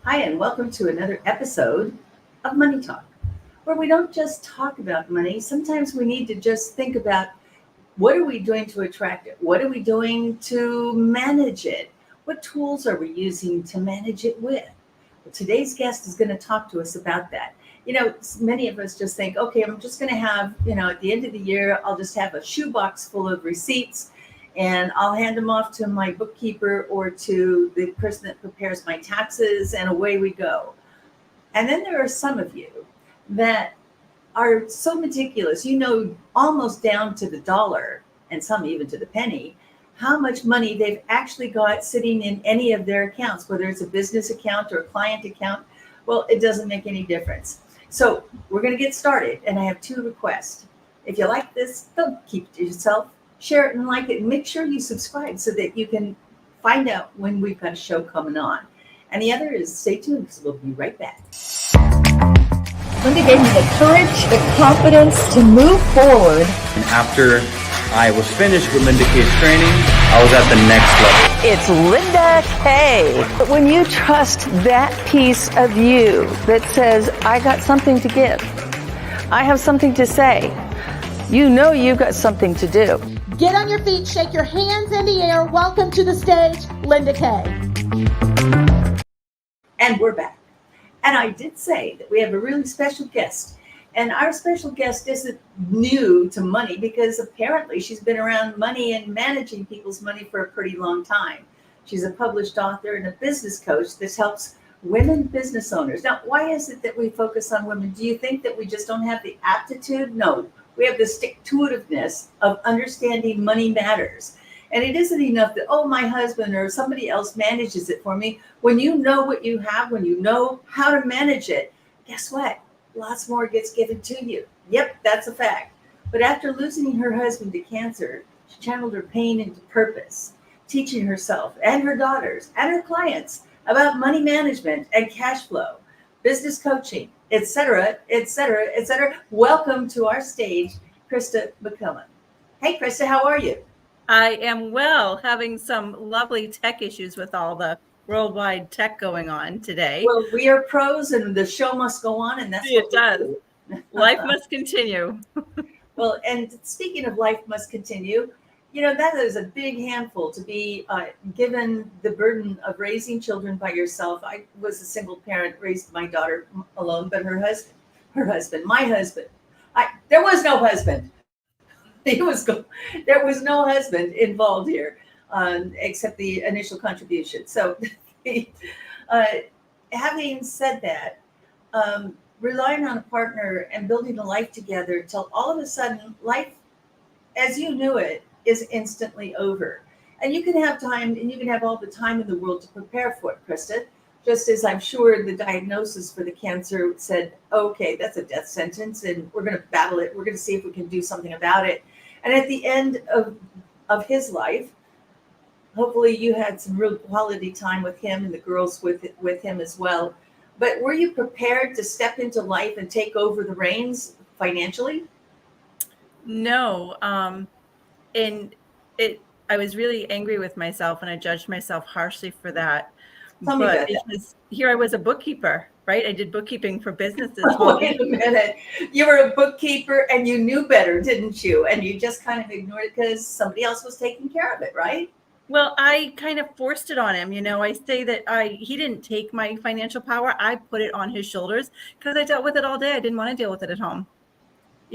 Hi, and welcome to another episode of Money Talk, where we don't just talk about money. Sometimes we need to just think about what are we doing to attract it? What are we doing to manage it? What tools are we using to manage it with? Well, today's guest is going to talk to us about that. Many of us just think, okay, I'm just going to have, at the end of the year, I'll just have a shoebox full of receipts and I'll hand them off to my bookkeeper or to the person that prepares my taxes, and away we go. And then there are some of you that are so meticulous, almost down to the dollar, and some even to the penny, how much money they've actually got sitting in any of their accounts, whether it's a business account or a client account. Well, it doesn't make any difference. So we're going to get started, and I have two requests. If you like this, don't keep it to yourself. Share it and like it, and make sure you subscribe so that you can find out when we've got a show coming on. And the other is stay tuned because we'll be right back. Linda gave me the courage, the confidence to move forward. And after I was finished with Linda Kaye's training, I was at the next level. It's Linda Kaye. But when you trust that piece of you that says, I got something to give, I have something to say, you know you've got something to do. Get on your feet, shake your hands in the air. Welcome to the stage, Linda Kaye. And we're back. And I did say that we have a really special guest. And our special guest isn't new to money because apparently she's been around money and managing people's money for a pretty long time. She's a published author and a business coach that helps women business owners. Now, why is it that we focus on women? Do you think that we just don't have the aptitude? No. We have the stick-to-itiveness of understanding money matters. And it isn't enough that, oh, my husband or somebody else manages it for me. When you know what you have, when you know how to manage it, guess what? Lots more gets given to you. Yep, that's a fact. But after losing her husband to cancer, she channeled her pain into purpose, teaching herself and her daughters and her clients about money management and cash flow, business coaching, etc., etc., etc. Welcome to our stage, Krista McLellan. Hey, Krista, how are you? I am well, having some lovely tech issues with all the worldwide tech going on today. Well, we are pros and the show must go on, and that's what it does. Life must continue. Well, and speaking of life must continue, that is a big handful to be given the burden of raising children by yourself. I was a single parent, raised my daughter alone, but my husband, there was no husband. There was no husband involved here, except the initial contribution. So having said that, relying on a partner and building a life together till all of a sudden life as you knew it is instantly over. And you can have time and you can have all the time in the world to prepare for it, Krista. Just as I'm sure the diagnosis for the cancer said, okay, that's a death sentence and we're going to battle it. We're going to see if we can do something about it. And at the end of his life, hopefully you had some real quality time with him and the girls with him as well. But were you prepared to step into life and take over the reins financially? No. I was really angry with myself and I judged myself harshly for that. Tell me about that. Because here I was a bookkeeper, right? I did bookkeeping for businesses. Wait a minute. You were a bookkeeper and you knew better, didn't you? And you just kind of ignored it because somebody else was taking care of it, right? Well, I kind of forced it on him. I say that he didn't take my financial power. I put it on his shoulders because I dealt with it all day. I didn't want to deal with it at home.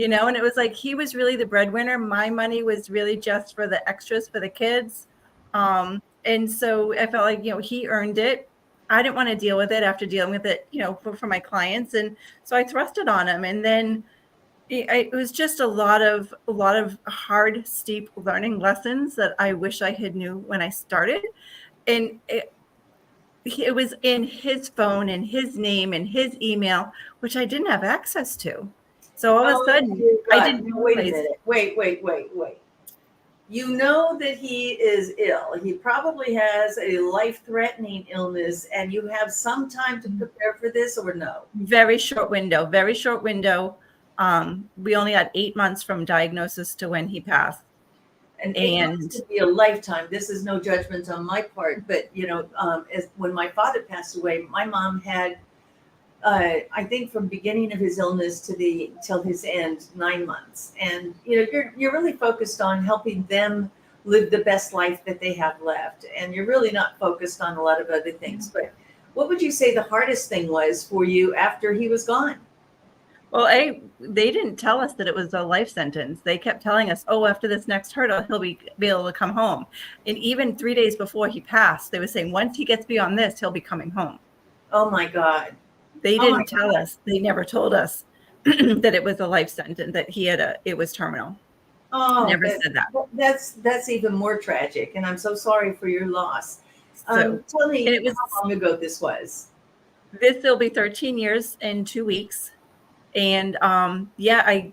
And it was like he was really the breadwinner. My money was really just for the extras for the kids. And so I felt like, he earned it. I didn't want to deal with it after dealing with it, for my clients. And so I thrust it on him. And then it was just a lot of hard, steep learning lessons that I wish I had knew when I started. And it was in his phone and his name and his email, which I didn't have access to. So all of a sudden, I didn't wait a minute. Wait. You know that he is ill. He probably has a life-threatening illness, and you have some time to prepare for this, or no? Very short window. We only had 8 months from diagnosis to when he passed. And 8 months could be a lifetime. This is no judgment on my part, but when my father passed away, my mom had, I think, from beginning of his illness till his end, 9 months. And you're really focused on helping them live the best life that they have left, and you're really not focused on a lot of other things. But what would you say the hardest thing was for you after he was gone? Well, they didn't tell us that it was a life sentence. They kept telling us, oh, after this next hurdle, he'll be able to come home. And even 3 days before he passed, they were saying, once he gets beyond this, he'll be coming home. Oh my God. They didn't tell us. They never told us that it was a life sentence, that it was terminal. Oh, never said that. That's even more tragic. And I'm so sorry for your loss. Tell me how long ago this was. This will be 13 years and 2 weeks. And I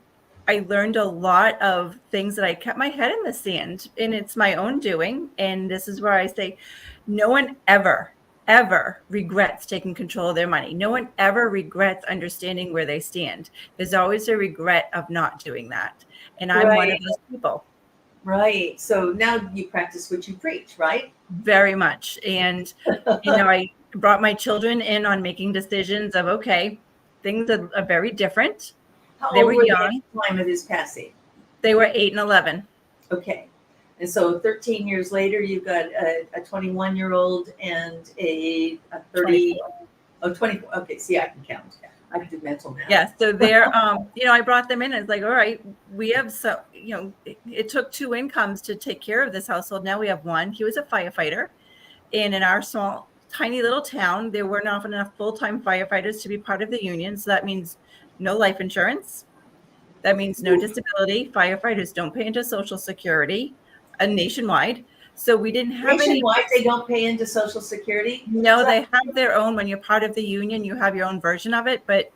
learned a lot of things that I kept my head in the sand, and it's my own doing. And this is where I say, no one ever regrets taking control of their money. No one ever regrets understanding where they stand. There's always a regret of not doing that. And I'm one of those people. Right. So now you practice what you preach, right? Very much. And, I brought my children in on making decisions of, okay, things are very different. How they old were young young. At the time of his passing? They were 8 and 11. Okay. And so 13 years later, you've got a 21-year-old and a 30. 24. Okay. See, I can count. I can do mental math. Yeah. So they're, I brought them in and it's like, all right, we have it took 2 incomes to take care of this household. Now we have one. He was a firefighter. And in our small, tiny little town, there weren't often enough full-time firefighters to be part of the union. So that means no life insurance. That means no disability. Firefighters don't pay into Social Security nationwide. So we didn't have nationwide. They don't pay into Social Security. No, they have their own. When you're part of the union, you have your own version of it. But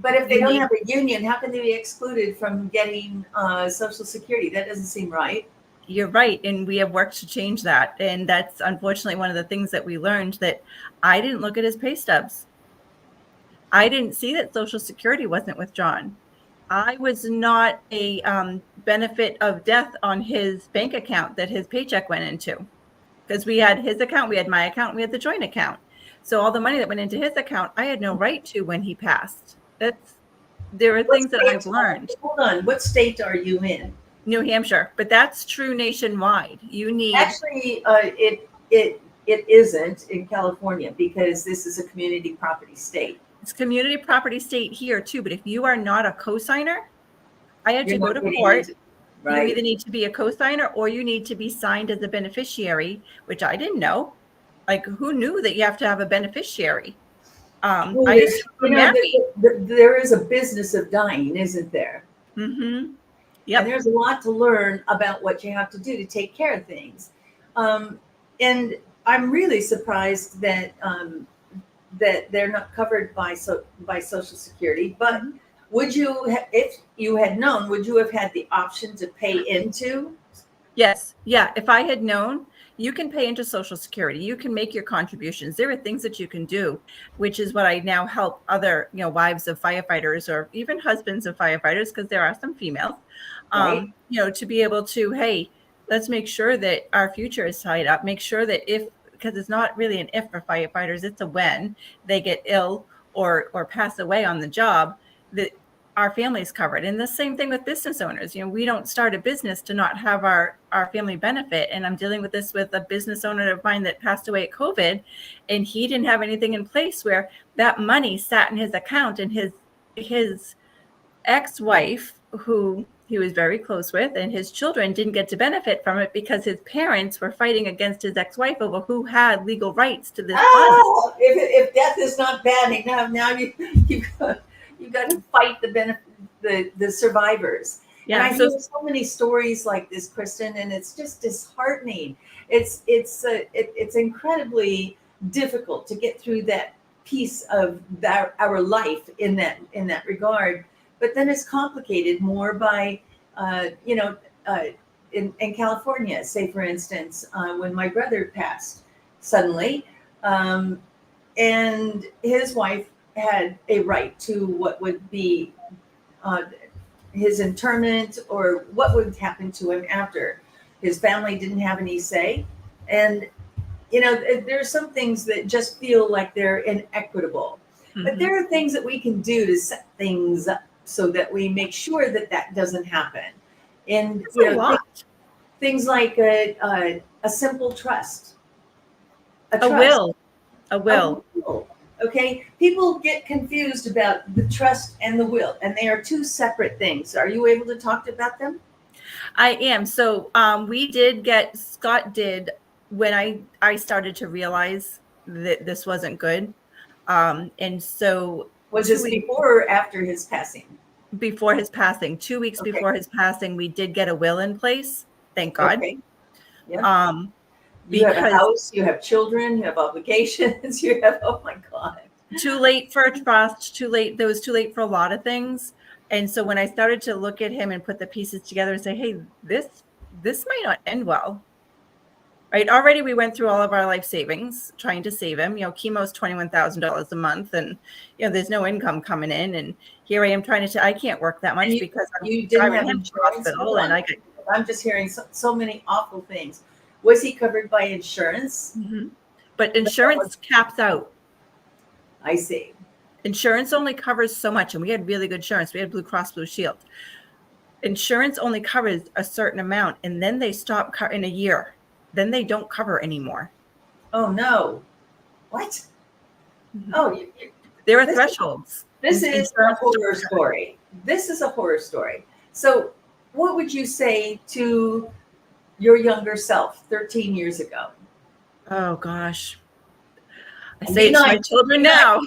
if they don't have a union, how can they be excluded from getting Social Security? That doesn't seem right. You're right. And we have worked to change that. And that's unfortunately one of the things that we learned, that I didn't look at his pay stubs. I didn't see that Social Security wasn't withdrawn. I was not a benefit of death on his bank account that his paycheck went into, because we had his account, we had my account, we had the joint account. So all the money that went into his account, I had no right to when he passed. There are things that I've learned. Hold on. What state are you in? New Hampshire, but that's true nationwide. You need actually it isn't in California, because this is a community property state. It's community property state here too, but if you are not a co-signer, I had to go to court. Right. You either need to be a co-signer or you need to be signed as a beneficiary, which I didn't know. Like, who knew that you have to have a beneficiary? There is a business of dying, isn't there? Mm-hmm. Yeah. And there's a lot to learn about what you have to do to take care of things. And I'm really surprised that that they're not covered by Social Security. But would you, if you had known, would you have had the option to pay into? Yes. Yeah. If I had known, you can pay into Social Security. You can make your contributions. There are things that you can do, which is what I now help other, wives of firefighters or even husbands of firefighters, because there are some females, right. To be able to, hey, let's make sure that our future is tied up. Make sure that because it's not really an if for firefighters, it's a when they get ill or pass away on the job, that our family is covered. And the same thing with business owners. We don't start a business to not have our family benefit. And I'm dealing with this with a business owner of mine that passed away at COVID, and he didn't have anything in place where that money sat in his account, and his ex-wife, who he was very close with, and his children didn't get to benefit from it because his parents were fighting against his ex-wife over who had legal rights to this fund. If death is not bad enough, now you've got to fight the survivors. Yeah, and I hear so many stories like this, Kristen, and it's just disheartening. It's incredibly difficult to get through that piece of our life in that regard. But then it's complicated more by, in California, say, for instance, when my brother passed suddenly, and his wife had a right to what would be his interment or what would happen to him after. His family didn't have any say. And, you know, there's some things that just feel like they're inequitable. But there are things that we can do to set things up so that we make sure that that doesn't happen. And, That's you a know, lot. things like a simple trust. A trust. will. A will. A will. Okay, people get confused about the trust and the will, and they are two separate things. Are you able to talk about them? I am. So Scott did, when I started to realize that this wasn't good. And so Was this before or after his passing? Before his passing, 2 weeks Okay. before his passing, we did get a will in place. Thank God. Okay. Yeah. You have a house, you have children, you have obligations, you have, oh my God. Too late for a trust, too late. That was too late for a lot of things. And so when I started to look at him and put the pieces together and say, hey, this might not end well. Right. Already we went through all of our life savings trying to save him. You know, chemo's $21,000 a month, and you know, there's no income coming in. And here I am trying to I can't work that much because you didn't have him to the hospital, and I'm just hearing so many awful things. Was he covered by insurance? Mm-hmm. But insurance caps out. I see. Insurance only covers so much, and we had really good insurance. We had Blue Cross Blue Shield. Insurance only covers a certain amount, and then they stop in a year. Then they don't cover anymore. Oh no! What? Mm-hmm. Oh, there are thresholds. This is a horror story. This is a horror story. So, what would you say to your younger self 13 years ago? Oh gosh. I say it to my children now.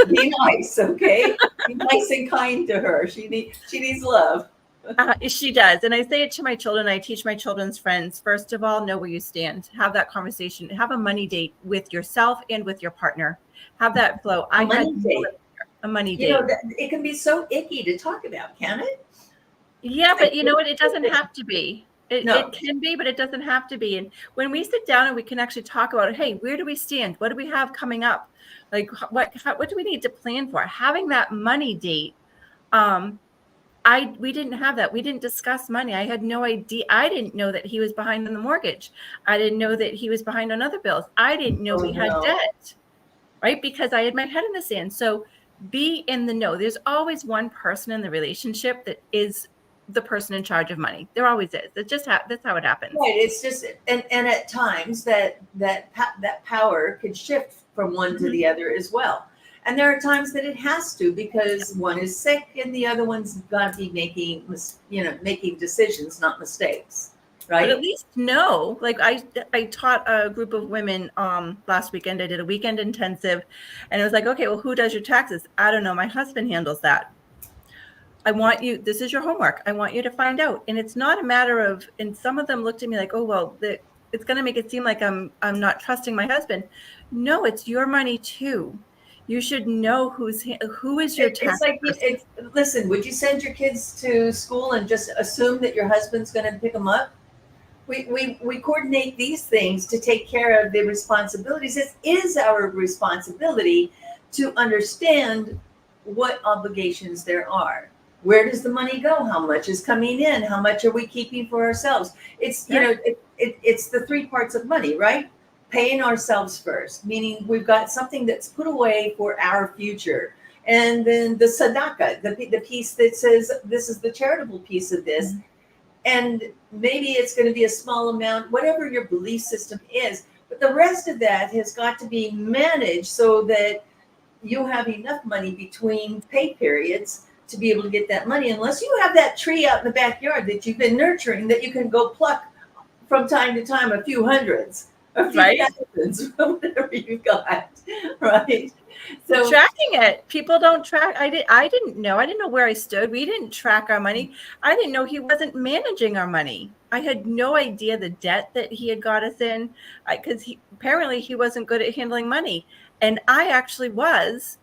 Be nice, okay? Be nice and kind to her. She needs love. She does. And I say it to my children. I teach my children's friends, first of all, know where you stand. Have that conversation. Have a money date with yourself and with your partner. Have that flow. A money date. You know, it can be so icky to talk about, can it? Yeah, but you know what? It doesn't have to be. It can be, but it doesn't have to be. And when we sit down and we can actually talk about, hey, where do we stand? What do we have coming up? Like, what do we need to plan for? Having that money date. We didn't have that. We didn't discuss money. I had no idea. I didn't know that he was behind on the mortgage. I didn't know that he was behind on other bills. I didn't know we had debt, right? Because I had my head in the sand. So be in the know. There's always one person in the relationship that is the person in charge of money. There always is. It's just that's how it happens. Right. It's just and at times that power could shift from one to the other as well. And there are times that it has to, because one is sick and the other one's got to be making decisions, not mistakes. Right. But at least know, like I taught a group of women last weekend. I did a weekend intensive, and it was like, okay, well, who does your taxes? I don't know. My husband handles that. This is your homework. I want you to find out. And it's not a matter of, and some of them looked at me like, oh, well, it's going to make it seem like I'm not trusting my husband. No, it's your money too. You should know who is your tax person. Listen, would you send your kids to school and just assume that your husband's going to pick them up? We coordinate these things to take care of the responsibilities. It is our responsibility to understand what obligations there are. Where does the money go? How much is coming in? How much are we keeping for ourselves? It's it's the three parts of money, right? Paying ourselves first, meaning we've got something that's put away for our future. And then the tzedakah, the piece that says this is the charitable piece of this. Mm-hmm. And maybe it's going to be a small amount, whatever your belief system is. But the rest of that has got to be managed so that you have enough money between pay periods to be able to get that money. Unless you have that tree out in the backyard that you've been nurturing, that you can go pluck from time to time a few hundreds. A few thousands, whatever you've got, right? So tracking it, people don't track. I didn't know. I didn't know where I stood. We didn't track our money. I didn't know he wasn't managing our money. I had no idea the debt that he had got us in, because apparently he wasn't good at handling money, and I actually was.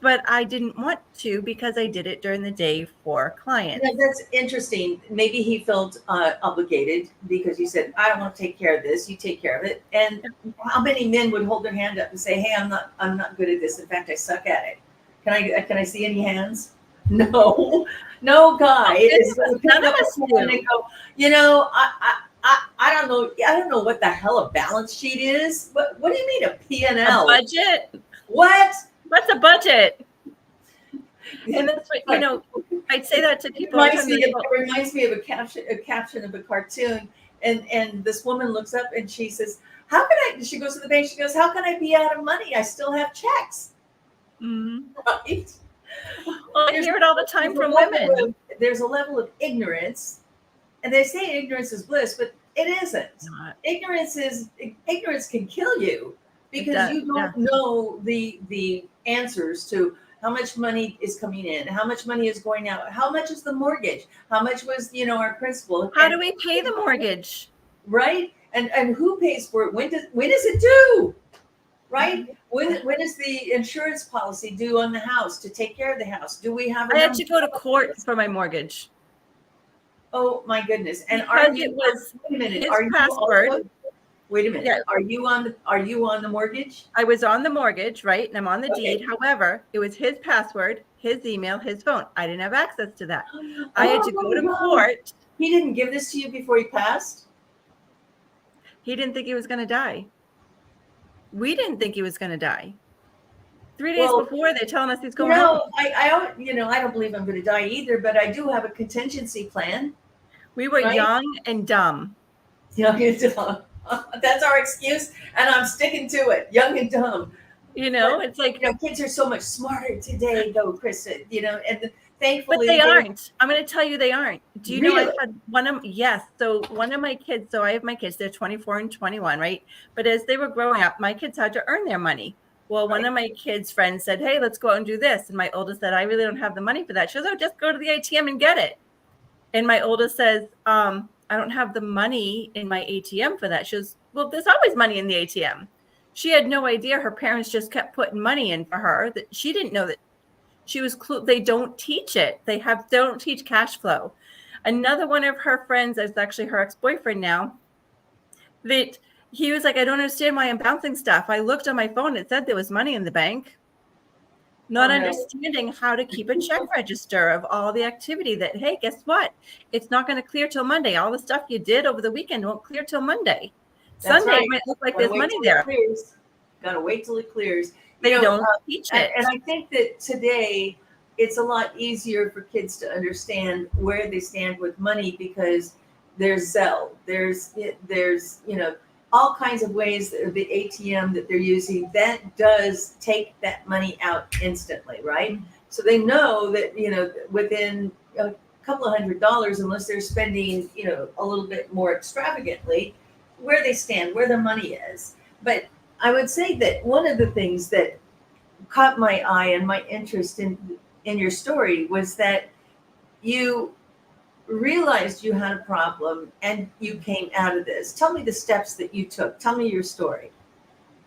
But I didn't want to, because I did it during the day for clients. Yeah, that's interesting. Maybe he felt obligated because you said, I don't want to take care of this. You take care of it. And how many men would hold their hand up and say, hey, I'm not good at this. In fact, I suck at it. Can I see any hands? No guy is going to pick up a phone and go, I don't know. I don't know what the hell a balance sheet is. What do you mean a A P&L? budget? What? What's a budget? And that's what, you know, I'd say that to people all the time. It reminds me of a caption of a cartoon, and this woman looks up and she says, "How can I?" She goes to the bank. She goes, "How can I be out of money? I still have checks." Mm-hmm. Right? Well, I hear it all the time from women. There's a level of ignorance, and they say ignorance is bliss, but it isn't. Not. Ignorance can kill you because does, you don't know the answers to how much money is coming in, how much money is going out, how much is the mortgage, how much was our principal. How do we pay the mortgage? Right? And who pays for it? When is it due? Right? When is the insurance policy due on the house to take care of the house? Do we have? I had to go to court for my mortgage. Oh my goodness! And Because it was wait a minute? his Are you password. also, wait a minute. Yeah. Are you on the mortgage? I was on the mortgage, right? And I'm on the deed. However, it was his password, his email, his phone. I didn't have access to that. I had to go to court. He didn't give this to you before he passed? He didn't think he was going to die. We didn't think he was going to die. 3 days before, they're telling us he's going home. I don't believe I'm going to die either, but I do have a contingency plan. We were young and dumb. Young and dumb. That's our excuse, and I'm sticking to it. Young and dumb. It's like kids are so much smarter today, though, Krista. And thankfully, but they aren't. I'm going to tell you, they aren't. Do you know Really? I had one of yes. So one of my kids. So I have my kids. They're 24 and 21, right? But as they were growing up, my kids had to earn their money. Well, one of my kids' friends said, "Hey, let's go out and do this." And my oldest said, "I really don't have the money for that." She goes, "Oh, just go to the ATM and get it." And my oldest says, "I don't have the money in my ATM for that." She goes, "Well, there's always money in the ATM." She had no idea her parents just kept putting money in for her. That she didn't know that she was. They don't teach it. They don't teach cash flow. Another one of her friends is actually her ex-boyfriend now. That he was like, "I don't understand why I'm bouncing stuff. I looked on my phone. It said there was money in the bank." Not understanding how to keep a check register of all the activity that, hey, guess what? It's not going to clear till Monday. All the stuff you did over the weekend won't clear till Monday. That's Sunday right. might look like there's money there. Got to wait till it clears. They don't teach it. And I think that today it's a lot easier for kids to understand where they stand with money because there's Zelle, there's all kinds of ways that the ATM that they're using that does take that money out instantly, right? So they know that within a couple of $100, unless they're spending a little bit more extravagantly, where they stand, where their money is. But I would say that one of the things that caught my eye and my interest in your story was that you realized you had a problem and you came out of this. Tell me the steps that you took. Tell me your story.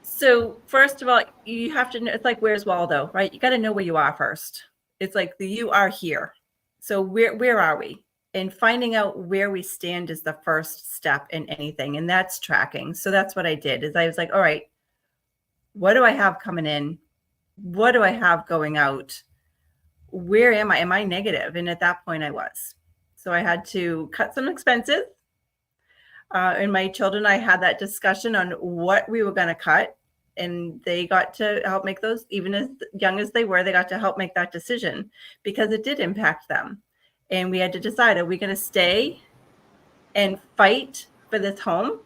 So first of all, you have to know, it's like, where's Waldo, right? You got to know where you are first. It's like you are here. So where are we? And finding out where we stand is the first step in anything. And that's tracking. So that's what I did is I was like, all right, what do I have coming in? What do I have going out? Where am I? Am I negative? And at that point I was. So I had to cut some expenses. And my children, I had that discussion on what we were going to cut. And they got to help make those, even as young as they were, they got to help make that decision because it did impact them. And we had to decide, are we going to stay and fight for this home?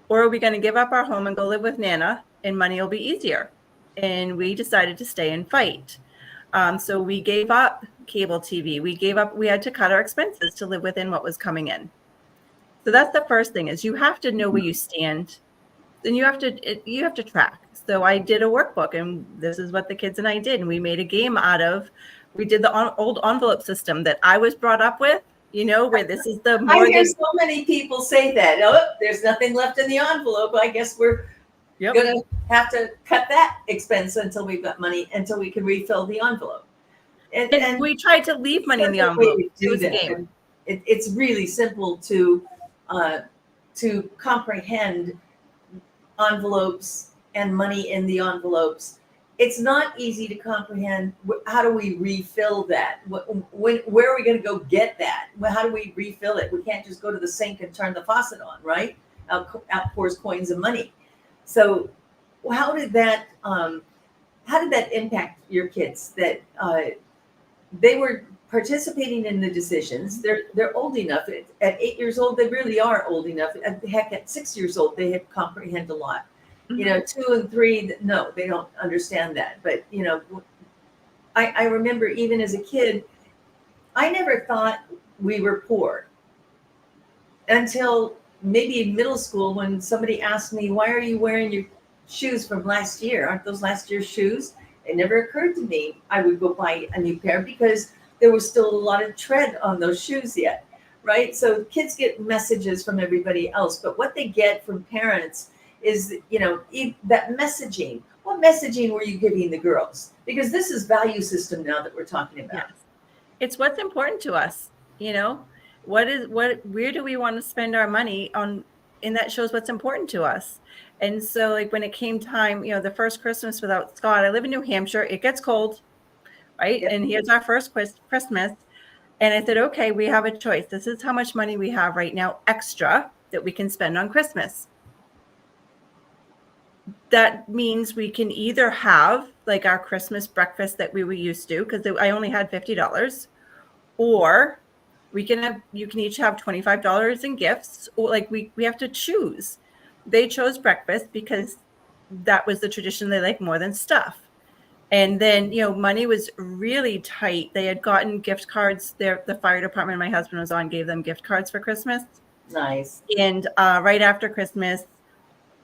Or are we going to give up our home and go live with Nana and money will be easier? And we decided to stay and fight. So we gave up cable TV. We had to cut our expenses to live within what was coming in. So that's the first thing is you have to know where you stand. Then you have to track. So I did a workbook and this is what the kids and I did. And we made a game we did the old envelope system that I was brought up with, where this is the mortgage. I hear so many people say that. Oh, there's nothing left in the envelope. I guess we're going to have to cut that expense until we've got money, until we can refill the envelope. And we tried to leave money in the envelope. It was a game. It's really simple to comprehend envelopes and money in the envelopes. it's not easy to comprehend. How do we refill that? Where are we going to go get that? How do we refill it? We can't just go to the sink and turn the faucet on, right? Out pours coins of money. So how did that impact your kids that they were participating in the decisions? They're old enough. At 8 years old, they really are old enough. Heck, at 6 years old, they have comprehend a lot. 2 and 3, no, they don't understand that. But I remember even as a kid, I never thought we were poor until maybe in middle school when somebody asked me, "Why are you wearing your shoes from last year? Aren't those last year's shoes?" It never occurred to me I would go buy a new pair because there was still a lot of tread on those shoes yet, right? So kids get messages from everybody else, but what they get from parents is, that messaging. What messaging were you giving the girls? Because this is value system now that we're talking about. Yes. It's what's important to us, where do we want to spend our money on? And that shows what's important to us. And so like when it came time, the first Christmas without Scott, I live in New Hampshire, it gets cold, right? Yep. And here's our first Christmas. And I said, okay, we have a choice. This is how much money we have right now extra that we can spend on Christmas. That means we can either have like our Christmas breakfast that we were used to, because I only had $50, or you can each have $25 in gifts, or like we have to choose. They chose breakfast because that was the tradition they like more than stuff. And then, money was really tight. They had gotten gift cards. The fire department my husband was on gave them gift cards for Christmas. Nice. And right after Christmas,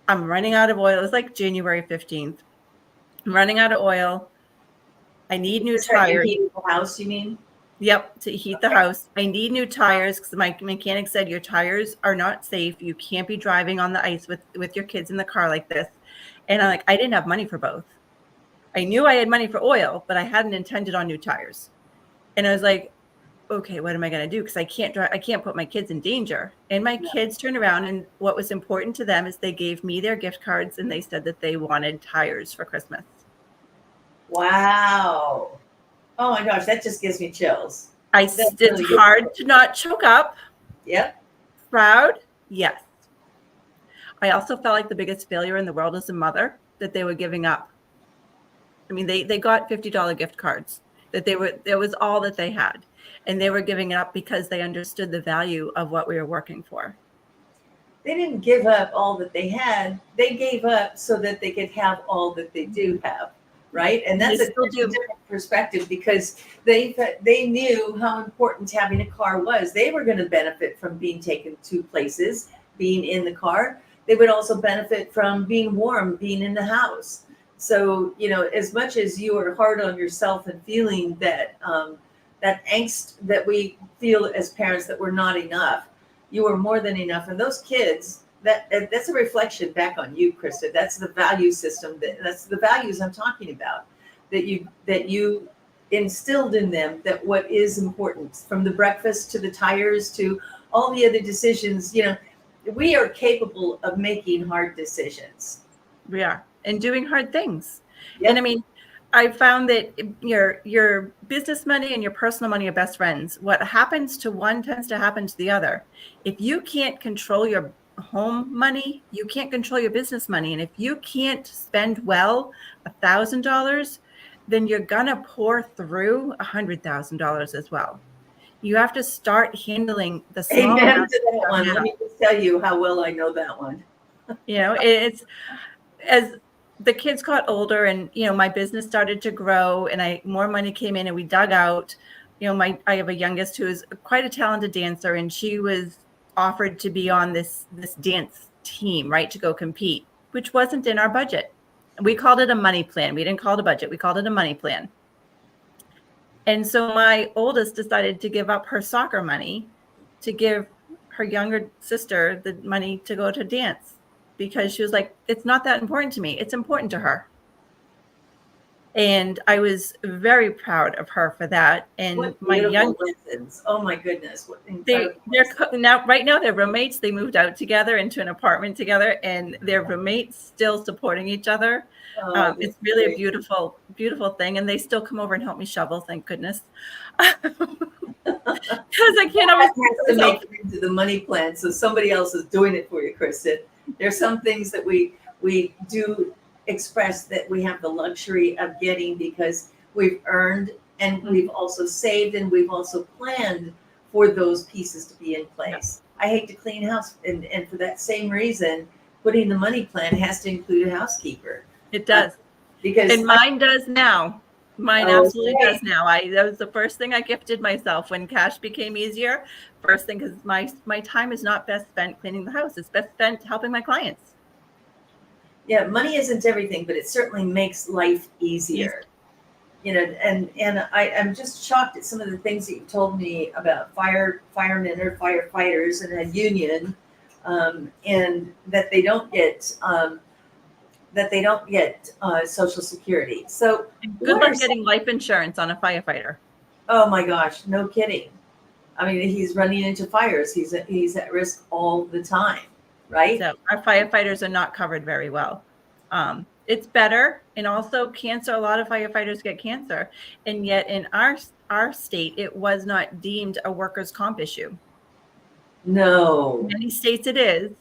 I'm running out of oil. It was like January 15th. I'm running out of oil. I need new tires. Heating the house, you mean? Yep, to heat the house. I need new tires because my mechanic said your tires are not safe. You can't be driving on the ice with your kids in the car like this. And I'm like, I didn't have money for both. I knew I had money for oil, but I hadn't intended on new tires. And I was like, okay, what am I going to do? Because I can't drive. I can't put my kids in danger. And my kids turned around, and what was important to them is they gave me their gift cards, and they said that they wanted tires for Christmas. Wow. Oh my gosh, that just gives me chills. It's hard to not choke up. Yep. Proud? Yes. I also felt like the biggest failure in the world as a mother, that they were giving up. I mean, they got $50 gift cards, that was all that they had. And they were giving it up because they understood the value of what we were working for. They didn't give up all that they had. They gave up so that they could have all that they do have, right? And that's a different perspective, because they knew how important having a car was. They were going to benefit from being taken to places, being in the car. They would also benefit from being warm, being in the house. So, as much as you are hard on yourself and feeling that that angst that we feel as parents that we're not enough, you are more than enough. And those kids, that's a reflection back on you, Krista. That's the value system. That's the values I'm talking about, that you instilled in them, that what is important, from the breakfast to the tires to all the other decisions. We are capable of making hard decisions. We are, and doing hard things. Yep. And I mean, I found that your business money and your personal money are best friends. What happens to one tends to happen to the other. If you can't control your home money, you can't control your business money. And if you can't spend well $1,000, then you're gonna pour through $100,000 as well. You have to start handling the small amounts. To that one. Let me just tell you how well I know that one. It's as the kids got older, and my business started to grow, and more money came in, and we dug out. I have a youngest who is quite a talented dancer, and she was offered to be on this dance team, right, to go compete, which wasn't in our budget. We called it a money plan. We didn't call it a budget. We called it a money plan. And so my oldest decided to give up her soccer money to give her younger sister the money to go to dance, because she was like, it's not that important to me. It's important to her. And I was very proud of her for that. And What my young beautiful lessons. Oh my goodness. What they're incredible. now right now they're roommates. They moved out together into an apartment together, and they're roommates still supporting each other. Oh, that's It's really a great. beautiful, beautiful thing. And they still come over and help me shovel, thank goodness. Because I can't always That has to make it into the money plan, so somebody else is doing it for you, Krista. There's some things that we do express that we have the luxury of getting because we've earned and we've also saved and we've also planned for those pieces to be in place. I hate to clean house, and for that same reason, putting the money plan has to include a housekeeper. It does. Because And mine does now. Mine Oh, absolutely okay. does now. That was the first thing I gifted myself when cash became easier. First thing, because my time is not best spent cleaning the house. It's best spent helping my clients. yeah, money isn't everything, but it certainly makes life easier. You know, and I'm just shocked at some of the things that you told me about firemen or firefighters and a union, and that they don't get Social Security. So Good luck getting life insurance on a firefighter. Oh my gosh, no kidding. I mean, he's running into fires. He's at risk all the time, right? So our firefighters are not covered very well. It's better. And also cancer, a lot of firefighters get cancer. And yet in our state, it was not deemed a workers' comp issue. No. In many states it is.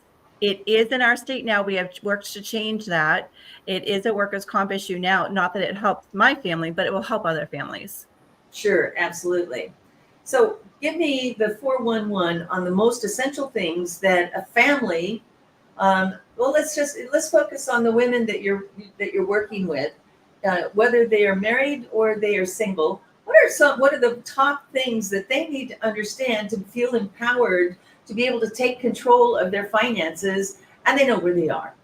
It is in our state now. We have worked to change that. It is a workers' comp issue now. Not that it helps my family, but it will help other families. Sure, absolutely. So give me the 411 on the most essential things that a family, well, let's focus on the women that you're working with, whether they are married or they are single. What are the top things that they need to understand to feel empowered to be able to take control of their finances, and they know where they are?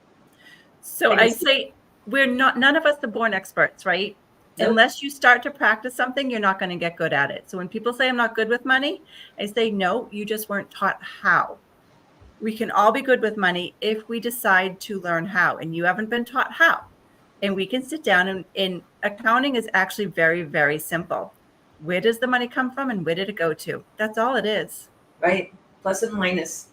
So I say none of us are born experts, right? Nope. Unless you start to practice something, you're not going to get good at it. So when people say I'm not good with money, I say, no, you just weren't taught how. We can all be good with money if we decide to learn how, and you haven't been taught how. And we can sit down and accounting is actually very, very simple. Where does the money come from and where did it go to? That's all it is. Right. Plus and minus.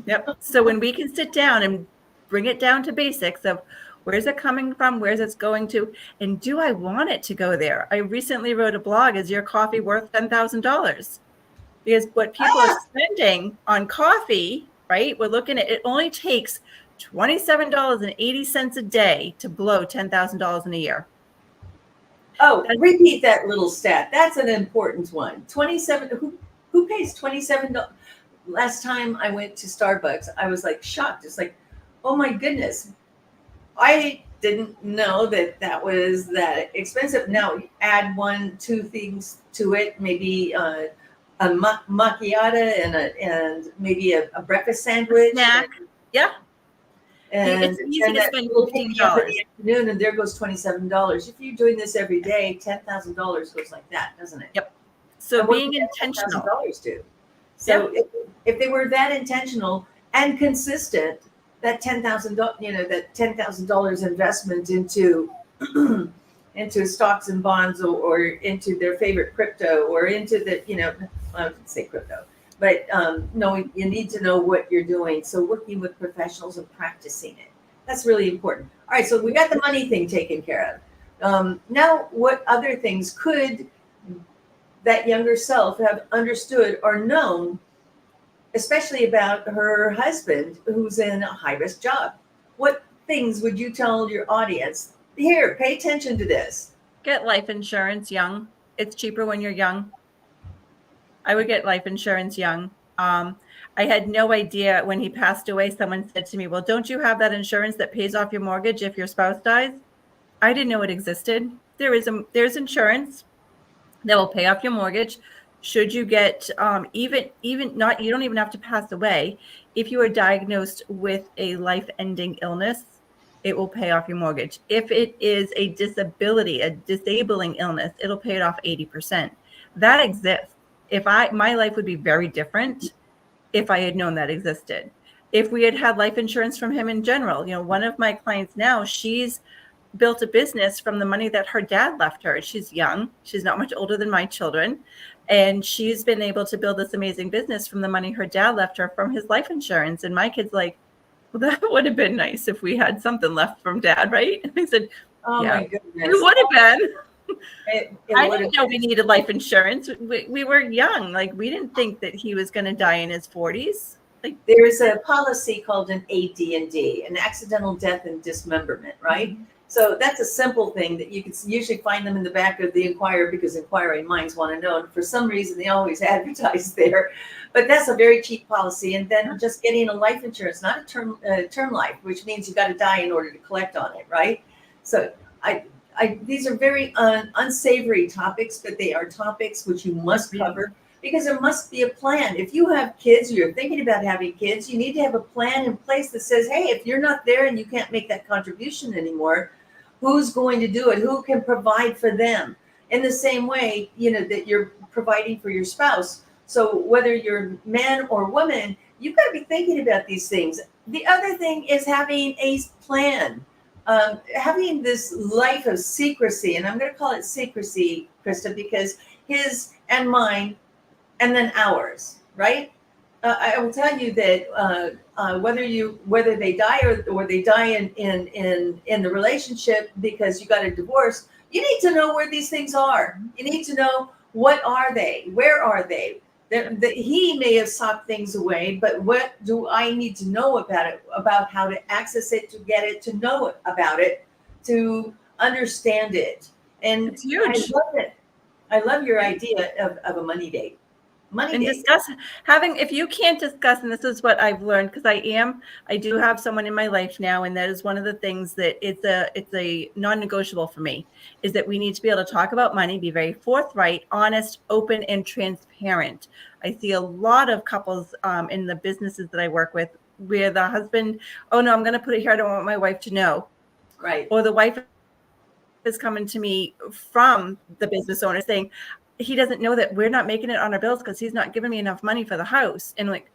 Yep. So when we can sit down and bring it down to basics of where's it coming from, where's it going to, and do I want it to go there? I recently wrote a blog, is your coffee worth $10,000? Because what people are spending on coffee, right? We're looking at, it only takes $27.80 a day to blow $10,000 in a year. Oh, repeat that little stat. That's an important one. 27. Who pays $27? Last time I went to Starbucks, I was like shocked. It's like, oh my goodness, I didn't know that was that expensive. Now add 1-2 things to it, maybe a macchiato and maybe a breakfast sandwich. Snack. Yeah. And it's easy to spend $15 in the afternoon, and there goes $27. If you're doing this every day, $10,000 goes like that, doesn't it? Yep. So being intentional. $10,000 do. So if they were that intentional and consistent, that $10,000 investment into into stocks and bonds or into their favorite crypto or into the I wouldn't say crypto, but no, you need to know what you're doing. So working with professionals and practicing it, that's really important. All right, so we got the money thing taken care of. Now, what other things could that younger self have understood or known, especially about her husband who's in a high-risk job? What things would you tell your audience? Here, pay attention to this. Get life insurance young. It's cheaper when you're young. I would get life insurance young. I had no idea when he passed away. Someone said to me, well, don't you have that insurance that pays off your mortgage if your spouse dies? I didn't know it existed. There's insurance that will pay off your mortgage. Should you get even not, you don't even have to pass away. If you are diagnosed with a life-ending illness, it will pay off your mortgage. If it is a disability, a disabling illness, it'll pay it off 80%. That exists. My life would be very different if I had known that existed. If we had life insurance from him in general, one of my clients now, she's built a business from the money that her dad left her. She's young. She's not much older than my children. And she's been able to build this amazing business from the money her dad left her from his life insurance. And my kid's like, well, that would have been nice if we had something left from dad, right? And I said, Oh yeah, my goodness. it would have been. I would didn't know we needed life insurance. We were young. Like, we didn't think that he was going to die in his 40s. Like, There is a policy called an AD&D, an accidental death and dismemberment, right? Mm-hmm. So that's a simple thing that you can usually find them in the back of the Inquirer, because inquiring minds want to know. And for some reason, they always advertise there. But that's a very cheap policy. And then just getting a life insurance, not a term life, which means you got to die in order to collect on it, right? So these are very unsavory topics, but they are topics which you must cover, because there must be a plan. If you have kids, or you're thinking about having kids, you need to have a plan in place that says, hey, if you're not there and you can't make that contribution anymore, who's going to do it? Who can provide for them? In the same way, that you're providing for your spouse. So whether you're man or woman, you've got to be thinking about these things. The other thing is having a plan. Having this life of secrecy, and I'm going to call it secrecy, Krista, because his and mine, and then ours, right? I will tell you that whether they die or they die in the relationship because you got a divorce, you need to know where these things are. You need to know, what are they? Where are they? He may have socked things away, but what do I need to know about it, about how to access it, to get it, to know about it, to understand it? And it's huge. I love it. I love your idea of a money date. And discuss if you can't discuss, and this is what I've learned, because I do have someone in my life now, and that is one of the things that it's a non-negotiable for me, is that we need to be able to talk about money, be very forthright, honest, open, and transparent. I see a lot of couples in the businesses that I work with where the husband, oh no, I'm going to put it here, I don't want my wife to know. Right. Or the wife is coming to me from the business owner saying, he doesn't know that we're not making it on our bills because he's not giving me enough money for the house. And like,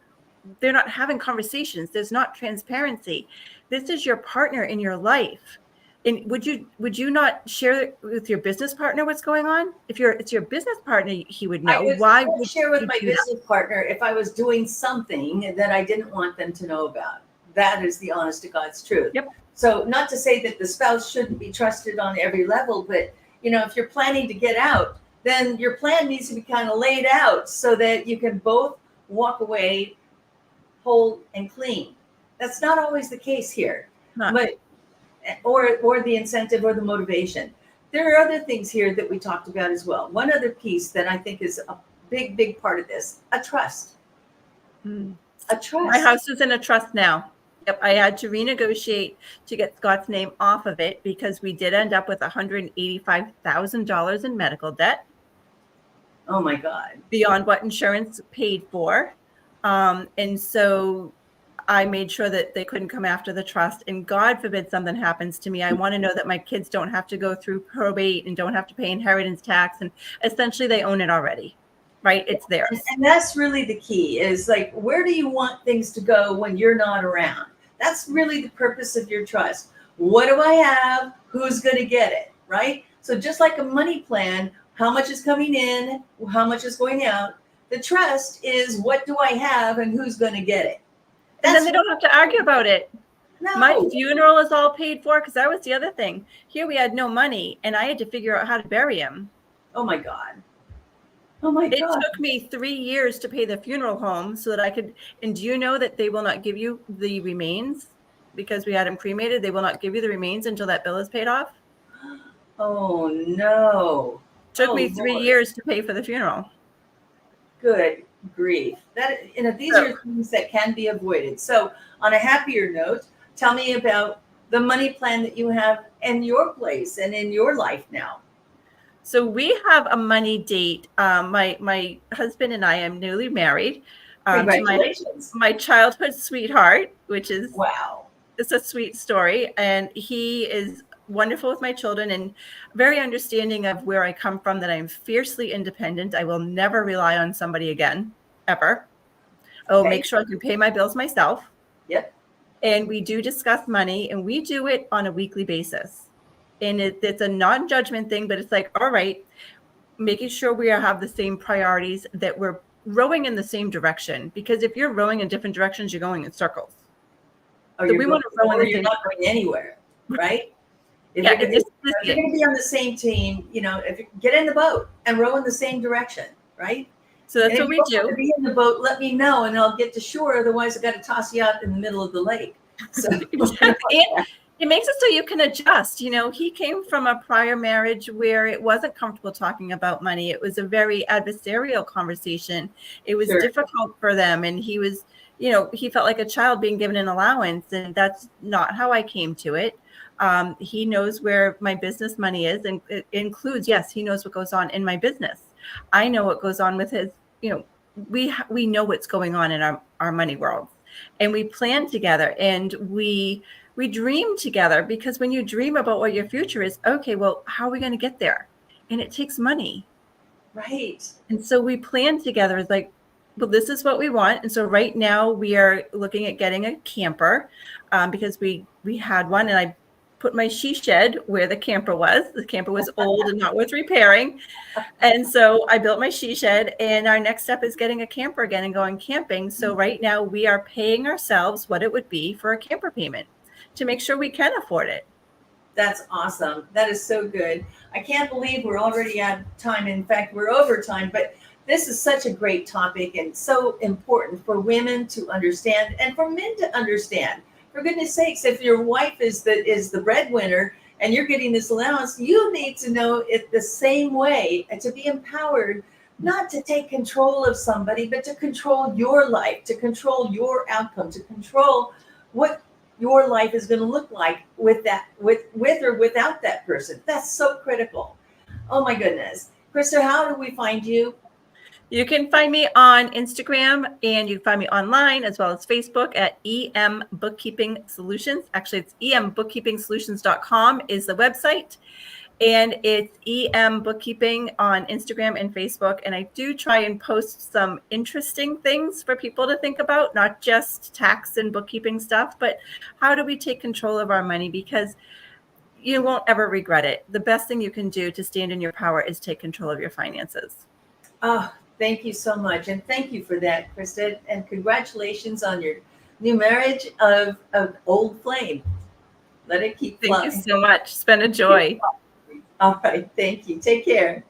they're not having conversations. There's not transparency. This is your partner in your life. And would you not share with your business partner what's going on? If it's your business partner, he would know. I would share with my business partner if I was doing something that I didn't want them to know about. That is the honest to God's truth. Yep. So not to say that the spouse shouldn't be trusted on every level, but if you're planning to get out, then your plan needs to be kind of laid out so that you can both walk away whole and clean. That's not always the case here, but or the incentive or the motivation. There are other things here that we talked about as well. One other piece that I think is a big, big part of this: a trust. A trust. My house is in a trust now. Yep, I had to renegotiate to get Scott's name off of it because we did end up with $185,000 in medical debt. Oh my God. Beyond what insurance paid for. And so I made sure that they couldn't come after the trust. And God forbid something happens to me. I want to know that my kids don't have to go through probate and don't have to pay inheritance tax. And essentially they own it already, right? It's theirs. And that's really the key, is like, where do you want things to go when you're not around? That's really the purpose of your trust. What do I have? Who's going to get it, right? So just like a money plan, how much is coming in, how much is going out? The trust is, what do I have and who's going to get it? And then they don't have to argue about it. No. My funeral is all paid for, because that was the other thing. Here we had no money, and I had to figure out how to bury him. Oh my God. Oh my God. It took me 3 years to pay the funeral home so that I could. And do you know that they will not give you the remains because we had him cremated? They will not give you the remains until that bill is paid off. Oh no. Took me 3 years to pay for the funeral. Good grief. These are things that can be avoided. So on a happier note, tell me about the money plan that you have in your place and in your life now. So we have a money date. My husband and I am newly married. Congratulations. To my childhood sweetheart, which is, wow. It's a sweet story. And he is wonderful with my children and very understanding of where I come from, that I'm fiercely independent. I will never rely on somebody again, ever. I will make sure I can pay my bills myself. Yep. And we do discuss money, and we do it on a weekly basis. And it's a non-judgment thing, but it's like, all right, making sure we have the same priorities, that we're rowing in the same direction. Because if you're rowing in different directions, you're going in circles. Or So we want to row in the you're same not going anywhere, right? If Yeah, you're going to be on the same team, if you get in the boat and row in the same direction, right? So that's And what we if you don't do. want to be in the boat, let me know and I'll get to shore. Otherwise, I got to toss you out in the middle of the lake. So Exactly. And it makes it so you can adjust. He came from a prior marriage where it wasn't comfortable talking about money. It was a very adversarial conversation. It was difficult for them. And he was, he felt like a child being given an allowance. And that's not how I came to it. He knows where my business money is, and it includes, yes, he knows what goes on in my business. I know what goes on with his, we know what's going on in our money world, and we plan together, and we dream together, because when you dream about what your future is, okay, well, how are we going to get there? And it takes money. Right. And so we plan together. It's like, well, this is what we want. And so right now we are looking at getting a camper, because we had one, and I put my she shed where the camper was. The camper was old and not worth repairing. And so I built my she shed, and our next step is getting a camper again and going camping. So right now we are paying ourselves what it would be for a camper payment to make sure we can afford it. That's awesome. That is so good. I can't believe we're already out of time. In fact, we're over time, but this is such a great topic and so important for women to understand and for men to understand. For goodness sakes, if your wife is the breadwinner and you're getting this allowance, you need to know it the same way, and to be empowered, not to take control of somebody, but to control your life, to control your outcome, to control what your life is going to look like with or without that person. That's so critical. Oh my goodness. Krista, how do we find you? You can find me on Instagram, and you can find me online as well as Facebook at EM Bookkeeping Solutions. Actually, it's embookkeepingsolutions.com is the website. And it's EM Bookkeeping on Instagram and Facebook. And I do try and post some interesting things for people to think about, not just tax and bookkeeping stuff, but how do we take control of our money? Because you won't ever regret it. The best thing you can do to stand in your power is take control of your finances. Oh, thank you so much. And thank you for that, Krista. And congratulations on your new marriage of Old Flame. Let it keep flowing. Thank you so much. It's been a joy. All right. Thank you. Take care.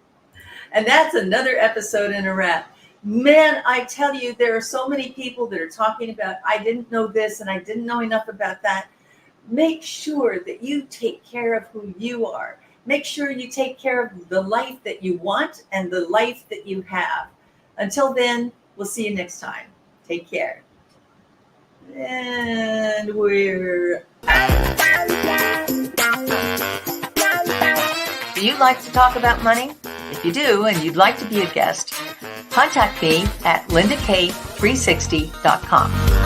And that's another episode in a wrap. Man, I tell you, there are so many people that are talking about, I didn't know this and I didn't know enough about that. Make sure that you take care of who you are. Make sure you take care of the life that you want and the life that you have. Until then, we'll see you next time. Take care. And we're out. Do you like to talk about money? If you do and you'd like to be a guest, contact me at lindakay360.com.